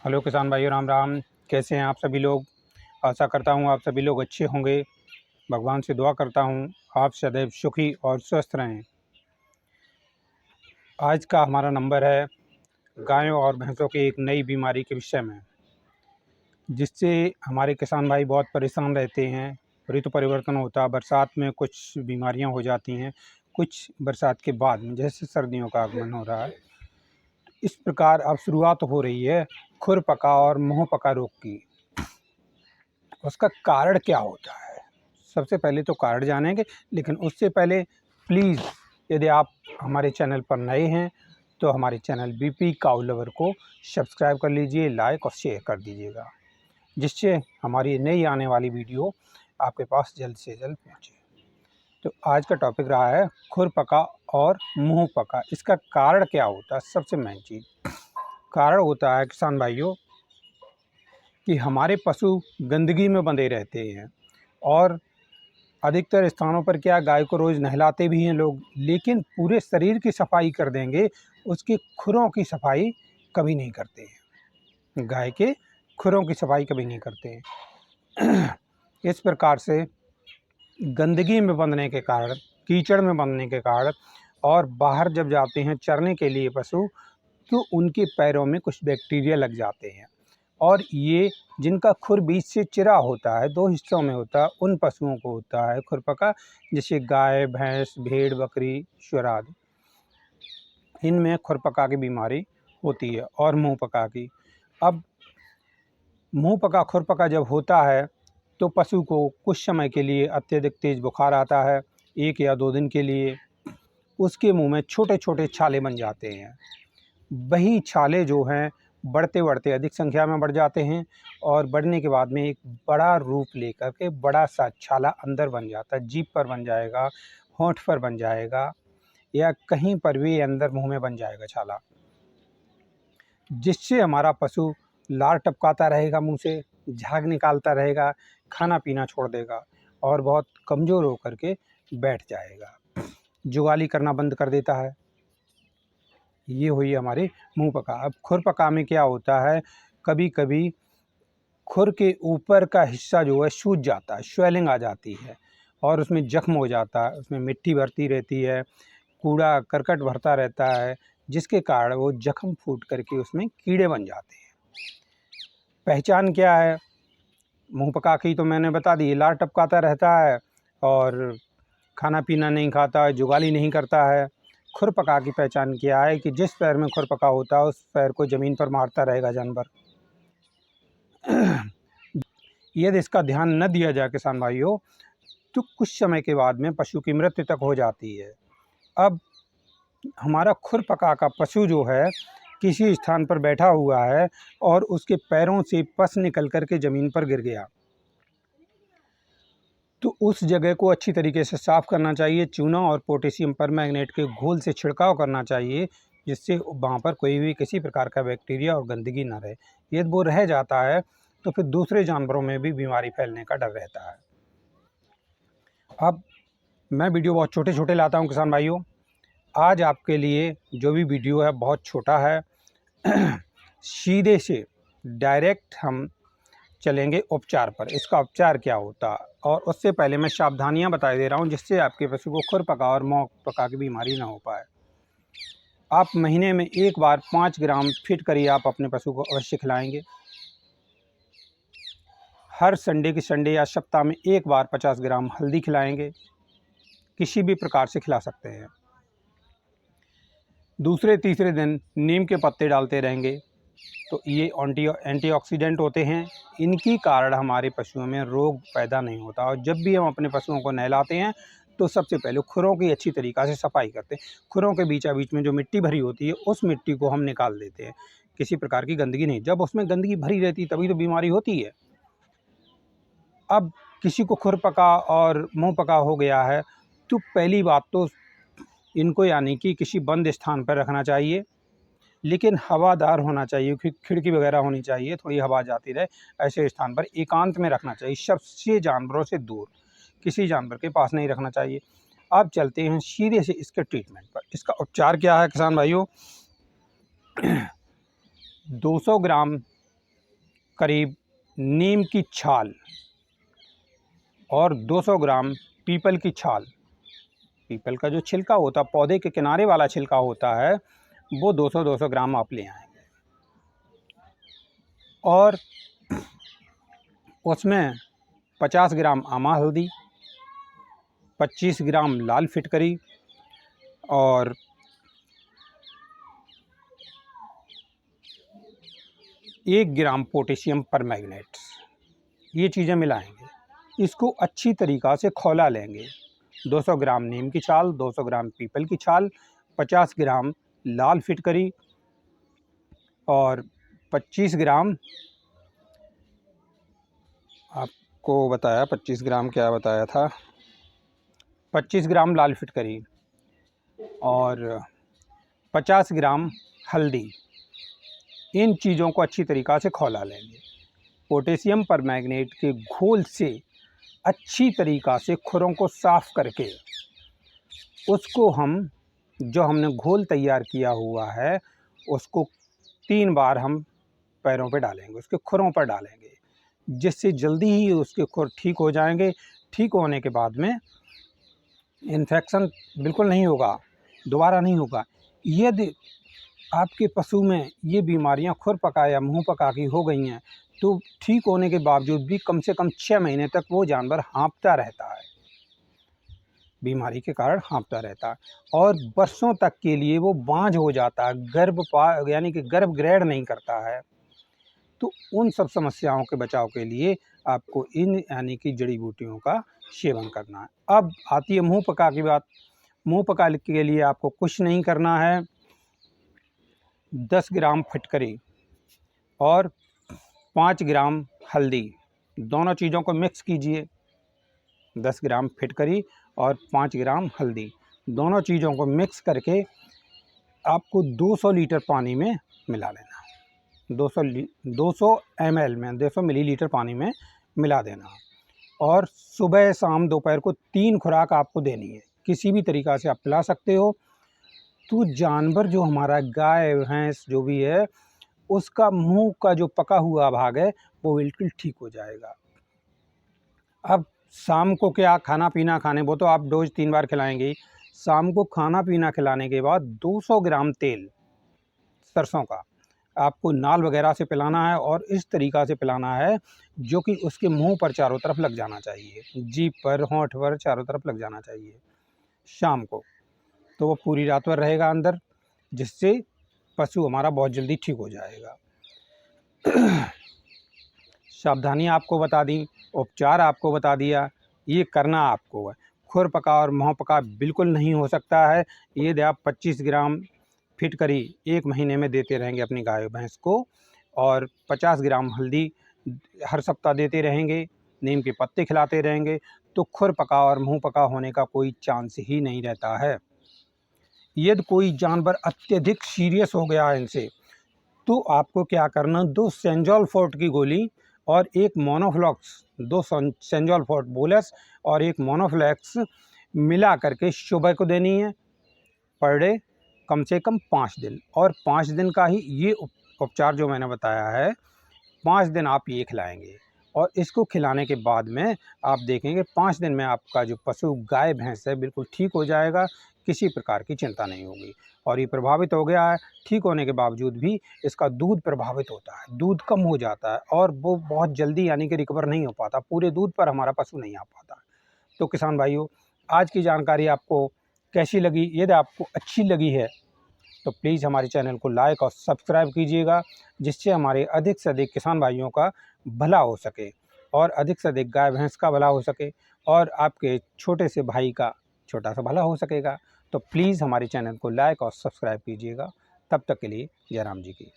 Hello किसान भाइयों, राम राम। कैसे हैं आप सभी लोग? आशा करता हूँ आप सभी लोग अच्छे होंगे। भगवान से दुआ करता हूँ आप सदैव सुखी और स्वस्थ रहें। आज का हमारा नंबर है गायों और भैंसों की एक नई बीमारी के विषय में, जिससे हमारे किसान भाई बहुत परेशान रहते हैं। ऋतु परिवर्तन होता है, बरसात में कुछ बीमारियां हो जाती हैं, कुछ बरसात के बाद में जैसे सर्दियों का आगमन हो रहा है। इस प्रकार अब शुरुआत हो रही है खुरपका और मुंहपका रोग की। उसका कारण क्या होता है? सबसे पहले तो कारण जानेंगे, लेकिन उससे पहले प्लीज़ यदि आप हमारे चैनल पर नए हैं तो हमारे चैनल बीपी काऊ लवर को सब्सक्राइब कर लीजिए, लाइक और शेयर कर दीजिएगा, जिससे हमारी नई आने वाली वीडियो आपके पास जल्द से जल्द पहुँचे। तो आज का टॉपिक रहा है खुरपका और मुँह पका। इसका कारण क्या होता है? सबसे मेन चीज़ कारण होता है किसान भाइयों कि हमारे पशु गंदगी में बंधे रहते हैं, और अधिकतर स्थानों पर क्या गाय को रोज़ नहलाते भी हैं लोग, लेकिन पूरे शरीर की सफाई कर देंगे, उसके खुरों की सफाई कभी नहीं करते हैं। गाय के खुरों की सफाई कभी नहीं करते हैं। इस प्रकार से गंदगी में बंधने के कारण, कीचड़ में बंधने के कारण, और बाहर जब जाते हैं चरने के लिए पशु, तो उनके पैरों में कुछ बैक्टीरिया लग जाते हैं, और ये जिनका खुर बीच से चिरा होता है, दो हिस्सों में होता है, उन पशुओं को होता है खुरपका। जैसे गाय, भैंस, भेड़, बकरी, सूअर आदि, इनमें खुरपका की बीमारी होती है। और मुंह पका की, अब मुंह पका खुरपका जब होता है तो पशु को कुछ समय के लिए अत्यधिक तेज बुखार आता है, 1 या 2 दिन के लिए। उसके मुंह में छोटे छोटे छाले बन जाते हैं। वही छाले जो हैं बढ़ते बढ़ते अधिक संख्या में बढ़ जाते हैं, और बढ़ने के बाद में एक बड़ा रूप लेकर के बड़ा सा छाला अंदर बन जाता है। जीभ पर बन जाएगा, होंठ पर बन जाएगा, या कहीं पर भी अंदर मुंह में बन जाएगा छाला, जिससे हमारा पशु लार टपकाता रहेगा, मुंह से झाग निकालता रहेगा, खाना पीना छोड़ देगा, और बहुत कमज़ोर होकर के बैठ जाएगा, जुगाली करना बंद कर देता है। ये हुई हमारे मुंह पका। अब खुर पका में क्या होता है, कभी कभी खुर के ऊपर का हिस्सा जो है सूज जाता है, स्वेलिंग आ जाती है, और उसमें जख्म हो जाता है, उसमें मिट्टी भरती रहती है, कूड़ा करकट भरता रहता है, जिसके कारण वो जख्म फूट करके उसमें कीड़े बन जाते हैं। पहचान क्या है मुंह पका की? तो मैंने बता दी, लार टपकाता रहता है और खाना पीना नहीं खाता है, जुगाली नहीं करता है। खुरपका की पहचान क्या है कि जिस पैर में खुरपका होता है उस पैर को ज़मीन पर मारता रहेगा जानवर। यदि इसका ध्यान न दिया जाए किसान भाइयों, तो कुछ समय के बाद में पशु की मृत्यु तक हो जाती है। अब हमारा खुरपका का पशु जो है किसी स्थान पर बैठा हुआ है और उसके पैरों से पस निकल कर के ज़मीन पर गिर गया, तो उस जगह को अच्छी तरीके से साफ़ करना चाहिए। चूना और पोटेशियम परमैंगनेट के घोल से छिड़काव करना चाहिए, जिससे वहाँ पर कोई भी किसी प्रकार का बैक्टीरिया और गंदगी ना रहे। यदि वो रह जाता है तो फिर दूसरे जानवरों में भी बीमारी फैलने का डर रहता है। अब मैं वीडियो बहुत छोटे छोटे लाता हूँ किसान भाइयों। आज आपके लिए जो भी वीडियो है बहुत छोटा है। सीधे से डायरेक्ट हम चलेंगे उपचार पर। इसका उपचार क्या होता है, और उससे पहले मैं सावधानियां बता दे रहा हूं, जिससे आपके पशु को खुरपका और मुंह पका की बीमारी ना हो पाए। आप महीने में एक बार 5 ग्राम फिट करिए आप अपने पशु को अवश्य खिलाएंगे। हर संडे की संडे या सप्ताह में एक बार 50 ग्राम हल्दी खिलाएंगे, किसी भी प्रकार से खिला सकते हैं। दूसरे तीसरे दिन नीम के पत्ते डालते रहेंगे, तो ये एंटीऑक्सीडेंट होते हैं। इनकी कारण हमारे पशुओं में रोग पैदा नहीं होता। और जब भी हम अपने पशुओं को नहलाते हैं तो सबसे पहले खुरों की अच्छी तरीक़ा से सफाई करते हैं। खुरों के बीचा बीच में जो मिट्टी भरी होती है उस मिट्टी को हम निकाल देते हैं, किसी प्रकार की गंदगी नहीं। जब उसमें गंदगी भरी रहती है तभी तो बीमारी होती है। अब किसी को खुरपका और मुँह पका हो गया है तो पहली बात तो इनको यानी कि किसी बंद स्थान पर रखना चाहिए, लेकिन हवादार होना चाहिए, खिड़की वगैरह होनी चाहिए, थोड़ी हवा जाती रहे। ऐसे स्थान पर एकांत में रखना चाहिए, सबसे जानवरों से दूर, किसी जानवर के पास नहीं रखना चाहिए। अब चलते हैं सीधे से इसके ट्रीटमेंट पर। इसका उपचार क्या है किसान भाइयों? 200 ग्राम करीब नीम की छाल और 200 ग्राम पीपल की छाल, पीपल का जो छिलका होता है, पौधे के किनारे वाला छिलका होता है, वो 200-200 ग्राम आप ले आएंगे। और उसमें 50 ग्राम आमा हल्दी, 25 ग्राम लाल फिटकरी और 1 ग्राम पोटेशियम परमैंगनेट, ये चीज़ें मिलाएंगे। इसको अच्छी तरीक़ा से खौला लेंगे। 200 ग्राम नीम की छाल, 200 ग्राम पीपल की छाल, 50 ग्राम लाल फिटकरी और 25 ग्राम, आपको बताया 25 ग्राम, क्या बताया था, 25 ग्राम लाल फिटकरी और 50 ग्राम हल्दी। इन चीज़ों को अच्छी तरीक़ा से खौला लेंगे। पोटेशियम परमैंगनेट के घोल से अच्छी तरीक़ा से खुरों को साफ़ करके उसको हम, जो हमने घोल तैयार किया हुआ है, उसको 3 बार हम पैरों पे डालेंगे, उसके खुरों पर डालेंगे, जिससे जल्दी ही उसके खुर ठीक हो जाएंगे। ठीक होने के बाद में इन्फेक्शन बिल्कुल नहीं होगा, दोबारा नहीं होगा। यदि आपके पशु में ये बीमारियां खुर पका या मुंह पका की हो गई हैं, तो ठीक होने के बावजूद भी कम से कम 6 महीने तक वो जानवर हाँफता रहता है, बीमारी के कारण हाँफता रहता है और बरसों तक के लिए वो बांझ हो जाता है, यानी कि गर्भ ग्रहण नहीं करता है। तो उन सब समस्याओं के बचाव के लिए आपको इन यानी कि जड़ी बूटियों का सेवन करना है। अब आती है मुंह पका की बात। मुंह पका के लिए आपको कुछ नहीं करना है। 10 ग्राम फिटकरी और 5 ग्राम हल्दी, दोनों चीज़ों को मिक्स कीजिए। 10 ग्राम फिटकरी और 5 ग्राम हल्दी, दोनों चीज़ों को मिक्स करके आपको 200 लीटर पानी में मिला लेना। 200 ml में, 200 मिलीलीटर पानी में मिला देना और सुबह शाम दोपहर को 3 खुराक आपको देनी है। किसी भी तरीक़ा से आप पिला सकते हो। तो जानवर जो हमारा गाय भैंस जो भी है, उसका मुंह का जो पका हुआ भाग है वो बिल्कुल ठीक हो जाएगा। अब शाम को क्या खाना पीना खाने, वो तो आप डोज 3 बार खिलाएंगे ही। शाम को खाना पीना खिलाने के बाद 200 ग्राम तेल सरसों का आपको नाल वगैरह से पिलाना है और इस तरीक़ा से पिलाना है जो कि उसके मुंह पर चारों तरफ लग जाना चाहिए, जीभ पर, होंठ पर, चारों तरफ लग जाना चाहिए शाम को। तो वो पूरी रात भर रहेगा अंदर, जिससे पशु हमारा बहुत जल्दी ठीक हो जाएगा। सावधानी आपको बता दी, उपचार आपको बता दिया, ये करना आपको है। खुर पका और मुँह पका बिल्कुल नहीं हो सकता है। यदि आप 25 ग्राम फिटकरी 1 महीने में देते रहेंगे अपनी गाय भैंस को और 50 ग्राम हल्दी हर सप्ताह देते रहेंगे, नीम के पत्ते खिलाते रहेंगे, तो खुर पका और मुँह पका होने का कोई चांस ही नहीं रहता है। यदि कोई जानवर अत्यधिक सीरियस हो गया है इनसे, तो आपको क्या करना, 2 सेंजोल फोर्ट की गोली और 1 मोनोफ्लॉक्स, 2 सेंजोल फोर्ट बोलस और 1 मोनोफ्लैक्स मिला करके सुबह को देनी है पर डे, कम से कम 5 दिन। और 5 दिन का ही ये उपचार जो मैंने बताया है, 5 दिन आप ये खिलाएंगे और इसको खिलाने के बाद में आप देखेंगे 5 दिन में आपका जो पशु गाय भैंस है बिल्कुल ठीक हो जाएगा, किसी प्रकार की चिंता नहीं होगी। और ये प्रभावित हो गया है, ठीक होने के बावजूद भी इसका दूध प्रभावित होता है, दूध कम हो जाता है और वो बहुत जल्दी यानी कि रिकवर नहीं हो पाता, पूरे दूध पर हमारा पशु नहीं आ पाता। तो किसान भाइयों, आज की जानकारी आपको कैसी लगी? यदि आपको अच्छी लगी है तो प्लीज़ हमारे चैनल को लाइक और सब्सक्राइब कीजिएगा, जिससे हमारे अधिक से अधिक किसान भाइयों का भला हो सके और अधिक से अधिक गाय भैंस का भला हो सके और आपके छोटे से भाई का छोटा सा भला हो सकेगा। तो प्लीज़ हमारे चैनल को लाइक और सब्सक्राइब कीजिएगा। तब तक के लिए जय राम जी की।